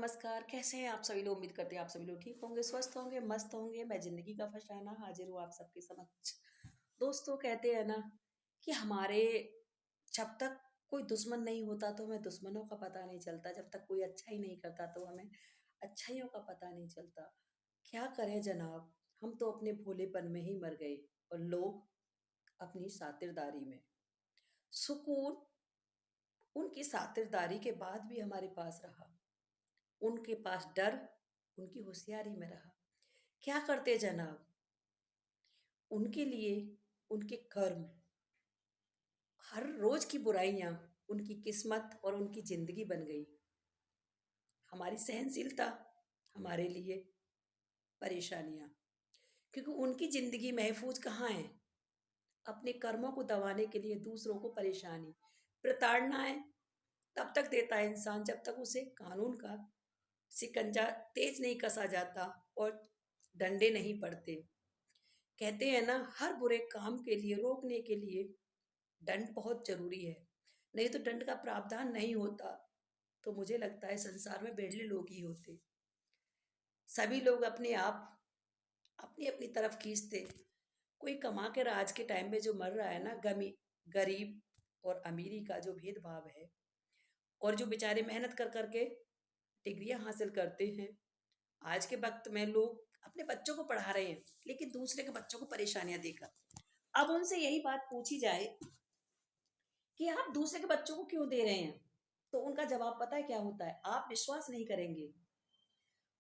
नमस्कार, कैसे हैं आप सभी लोग? उम्मीद करते हैं आप सभी लोग ठीक होंगे, स्वस्थ होंगे, मस्त होंगे। मैं ज़िंदगी का फसाना हाज़िर हूँ आप सबके समक्ष। दोस्तों कहते हैं ना कि हमारे जब तक कोई दुश्मन नहीं होता तो हमें दुश्मनों का पता नहीं चलता, जब तक कोई अच्छा ही नहीं करता तो हमें अच्छाइयों का पता नहीं चलता। क्या करें जनाब, हम तो अपने भोलेपन में ही मर गए और लोग अपनी शातिरदारी में। सुकून उनकी शातिरदारी के बाद भी हमारे पास रहा। उनके पास डर उनकी होशियारी में रहा। क्या करते जनाब? उनके लिए उनके कर्म, हर रोज की बुराइयां उनकी किस्मत और उनकी जिंदगी बन गई। हमारी सहनशीलता हमारे लिए परेशानियां, क्योंकि उनकी जिंदगी महफूज कहाँ है? अपने कर्मों को दबाने के लिए दूसरों को परेशानी, प्रताड़नाएं तब तक देता है इंसान जब तक उसे कानून का शिकंजा तेज नहीं कसा जाता और डंडे नहीं पड़ते। कहते हैं ना, हर बुरे काम के लिए रोकने के लिए दंड बहुत जरूरी है। नहीं तो दंड का प्रावधान नहीं होता तो मुझे लगता है संसार में बेड़ले लोग ही होते। सभी लोग अपने आप अपनी अपनी तरफ खींचते। कोई कमा के आज के टाइम में जो मर रहा है ना, गमी गरीब और अमीरी का जो भेदभाव है, और जो बेचारे मेहनत कर करके डिग्रियां हासिल करते हैं, आज के वक्त में लोग अपने बच्चों को पढ़ा रहे हैं लेकिन दूसरे के बच्चों को परेशानियां देकर। अब उनसे यही बात पूछी जाए कि आप दूसरे के बच्चों को क्यों दे रहे हैं, तो उनका जवाब पता है क्या होता है? आप विश्वास नहीं करेंगे,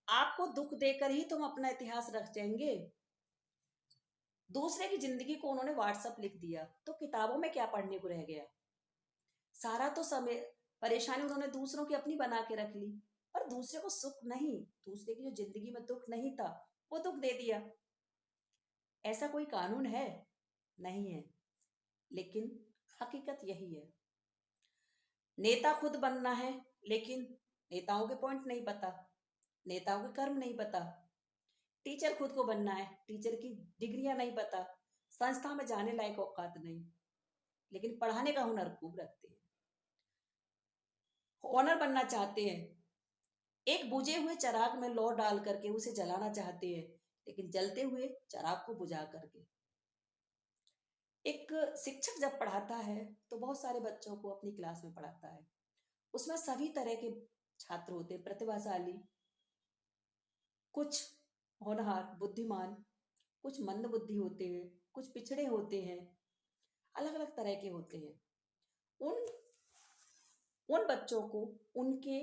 आपको दुख देकर ही तुम अपना इतिहास रख जाएंगे। दूसरे की जिंदगी को उन्होंने व्हाट्सअप लिख दिया तो किताबों में क्या पढ़ने को रह गया? सारा तो समय परेशानी उन्होंने दूसरों की अपनी बना के रख ली, और दूसरे को सुख नहीं, दूसरे की जो जिंदगी में दुख नहीं था वो दुख दे दिया। ऐसा कोई कानून है? नहीं है। लेकिन हकीकत यही है। नेता खुद बनना है लेकिन नेताओं के पॉइंट नहीं पता, नेताओं के कर्म नहीं पता। टीचर खुद को बनना है, टीचर की डिग्रियां नहीं पता, संस्था में जाने लायक औकात नहीं, लेकिन पढ़ाने का हुनर खूब रखते हैं। ऑनर बनना चाहते हैं, एक बुझे हुए चिराग में लौ डाल करके उसे जलाना चाहते हैं, लेकिन जलते हुए चिराग को बुझा करके। एक शिक्षक जब पढ़ाता है तो बहुत सारे बच्चों को अपनी क्लास में पढ़ाता है। उसमें सभी तरह के छात्र होते हैं, प्रतिभाशाली, कुछ होनहार बुद्धिमान, कुछ मंद बुद्धि होते हैं, कुछ पिछड़े होते हैं, अलग अलग तरह के होते हैं। उन उन बच्चों को उनके